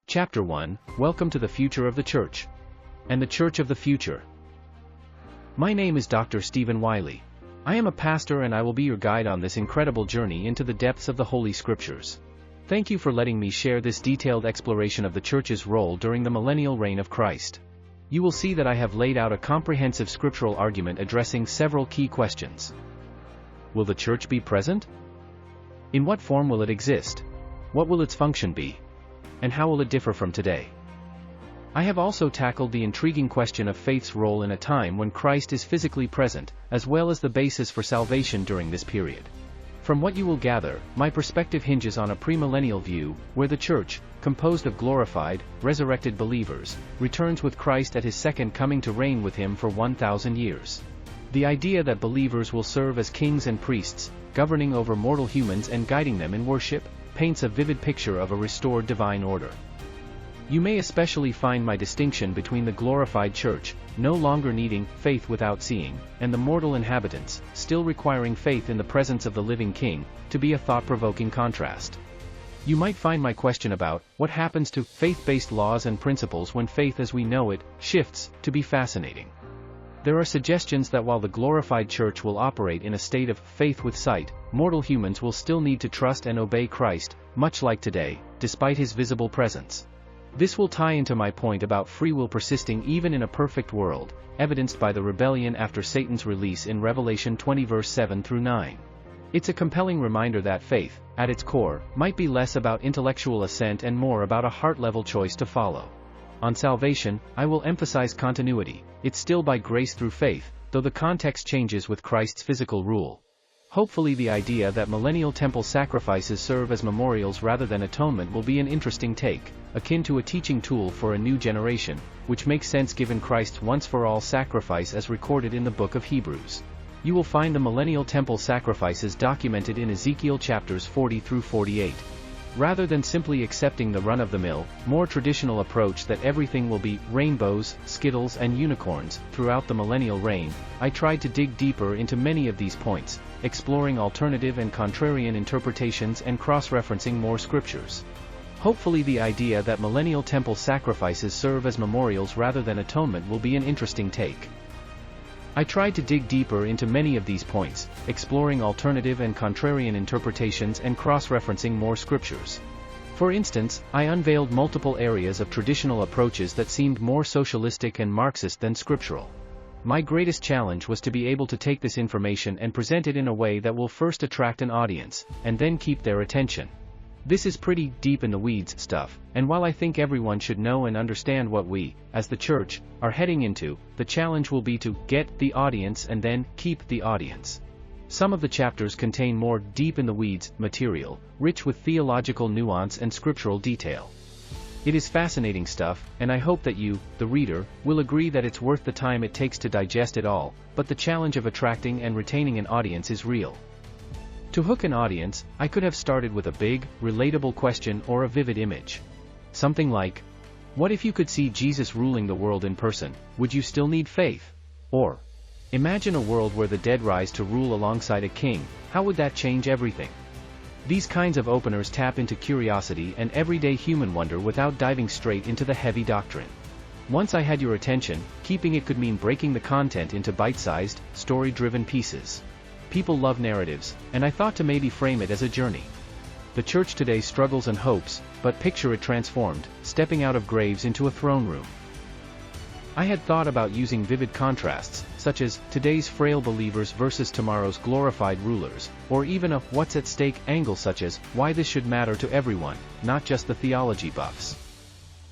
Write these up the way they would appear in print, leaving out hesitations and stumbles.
Chapter 1, Welcome to the Future of the Church. And the Church of the Future. My name is Dr. Stephen Wylie. I am a pastor and I will be your guide on this incredible journey into the depths of the Holy Scriptures. Thank you for letting me share this detailed exploration of the Church's role during the millennial reign of Christ. You will see that I have laid out a comprehensive scriptural argument addressing several key questions. Will the Church be present? In what form will it exist? What will its function be? And how will it differ from today? I have also tackled the intriguing question of faith's role in a time when Christ is physically present, as well as the basis for salvation during this period. From what you will gather, my perspective hinges on a premillennial view, where the Church, composed of glorified, resurrected believers, returns with Christ at his second coming to reign with him for 1,000 years. The idea that believers will serve as kings and priests, governing over mortal humans and guiding them in worship, paints a vivid picture of a restored divine order. You may especially find my distinction between the glorified Church, no longer needing faith without seeing, and the mortal inhabitants, still requiring faith in the presence of the living King, to be a thought-provoking contrast. You might find my question about what happens to faith-based laws and principles when faith as we know it shifts to be fascinating. There are suggestions that while the glorified Church will operate in a state of faith with sight, mortal humans will still need to trust and obey Christ, much like today, despite his visible presence. This will tie into my point about free will persisting even in a perfect world, evidenced by the rebellion after Satan's release in Revelation 20 verse 7 through 9. It's a compelling reminder that faith, at its core, might be less about intellectual assent and more about a heart-level choice to follow. On salvation, I will emphasize continuity. It's still by grace through faith, though the context changes with Christ's physical rule. Hopefully the idea that millennial temple sacrifices serve as memorials rather than atonement will be an interesting take, akin to a teaching tool for a new generation, which makes sense given Christ's once-for-all sacrifice as recorded in the book of Hebrews. You will find the millennial temple sacrifices documented in Ezekiel chapters 40 through 48. Rather than simply accepting the run-of-the-mill, more traditional approach that everything will be rainbows, skittles and unicorns throughout the millennial reign, I tried to dig deeper into many of these points, exploring alternative and contrarian interpretations and cross-referencing more scriptures. Hopefully the idea that millennial temple sacrifices serve as memorials rather than atonement will be an interesting take. I tried to dig deeper into many of these points, exploring alternative and contrarian interpretations and cross-referencing more scriptures. For instance, I unveiled multiple areas of traditional approaches that seemed more socialistic and Marxist than scriptural. My greatest challenge was to be able to take this information and present it in a way that will first attract an audience, and then keep their attention. This is pretty deep in the weeds stuff, and while I think everyone should know and understand what we, as the Church, are heading into, the challenge will be to get the audience and then keep the audience. Some of the chapters contain more deep-in-the-weeds material, rich with theological nuance and scriptural detail. It is fascinating stuff, and I hope that you, the reader, will agree that it's worth the time it takes to digest it all, but the challenge of attracting and retaining an audience is real. To hook an audience, I could have started with a big, relatable question or a vivid image. Something like, what if you could see Jesus ruling the world in person, would you still need faith? Or, imagine a world where the dead rise to rule alongside a king, how would that change everything? These kinds of openers tap into curiosity and everyday human wonder without diving straight into the heavy doctrine. Once I had your attention, keeping it could mean breaking the content into bite-sized, story-driven pieces. People love narratives, and I thought to maybe frame it as a journey. The Church today struggles and hopes, but picture it transformed, stepping out of graves into a throne room. I had thought about using vivid contrasts, such as today's frail believers versus tomorrow's glorified rulers, or even a what's at stake angle such as why this should matter to everyone, not just the theology buffs.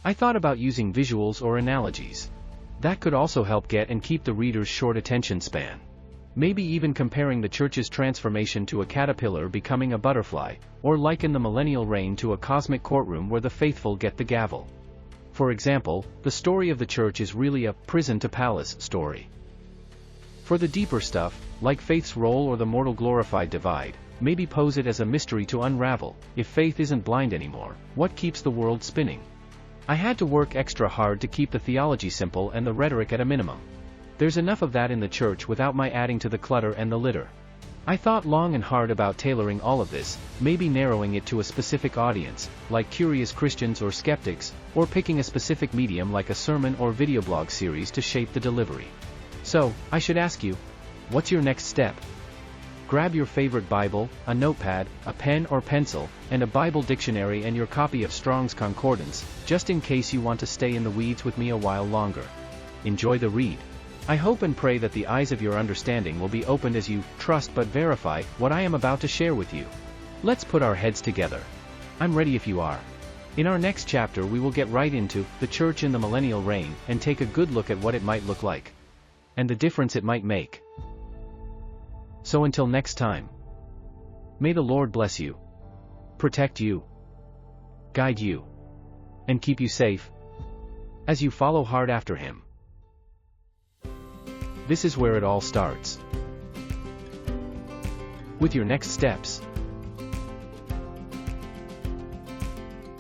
I thought about using visuals or analogies. That could also help get and keep the reader's short attention span. Maybe even comparing the Church's transformation to a caterpillar becoming a butterfly, or liken the millennial reign to a cosmic courtroom where the faithful get the gavel. For example, the story of the Church is really a prison-to-palace story. For the deeper stuff, like faith's role or the mortal glorified divide, maybe pose it as a mystery to unravel. If faith isn't blind anymore, what keeps the world spinning? I had to work extra hard to keep the theology simple and the rhetoric at a minimum. There's enough of that in the Church without my adding to the clutter and the litter. I thought long and hard about tailoring all of this, maybe narrowing it to a specific audience, like curious Christians or skeptics, or picking a specific medium like a sermon or video blog series to shape the delivery. So, I should ask you, what's your next step? Grab your favorite Bible, a notepad, a pen or pencil, and a Bible dictionary and your copy of Strong's Concordance, just in case you want to stay in the weeds with me a while longer. Enjoy the read. I hope and pray that the eyes of your understanding will be opened as you trust but verify what I am about to share with you. Let's put our heads together. I'm ready if you are. In our next chapter we will get right into the church in the millennial reign and take a good look at what it might look like. And the difference it might make. So until next time. May the Lord bless you. Protect you. Guide you. And keep you safe. As you follow hard after Him. This is where it all starts. With your next steps.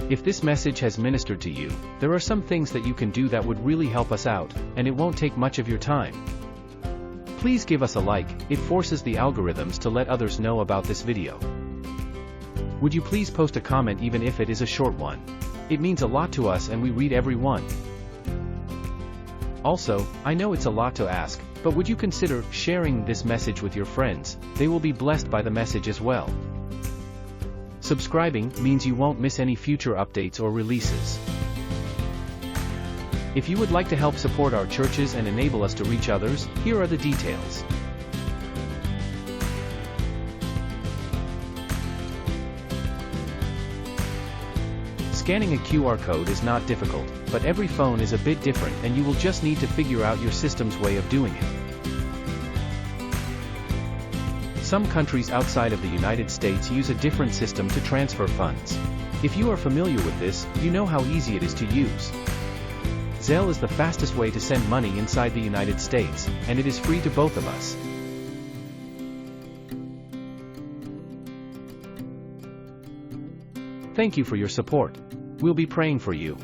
If this message has ministered to you, there are some things that you can do that would really help us out, and it won't take much of your time. Please give us a like, it forces the algorithms to let others know about this video. Would you please post a comment even if it is a short one? It means a lot to us and we read every one. Also, I know it's a lot to ask, but would you consider sharing this message with your friends? They will be blessed by the message as well. Subscribing means you won't miss any future updates or releases. If you would like to help support our churches and enable us to reach others, here are the details. Scanning a QR code is not difficult, but every phone is a bit different and you will just need to figure out your system's way of doing it. Some countries outside of the United States use a different system to transfer funds. If you are familiar with this, you know how easy it is to use. Zelle is the fastest way to send money inside the United States, and it is free to both of us. Thank you for your support. We'll be praying for you.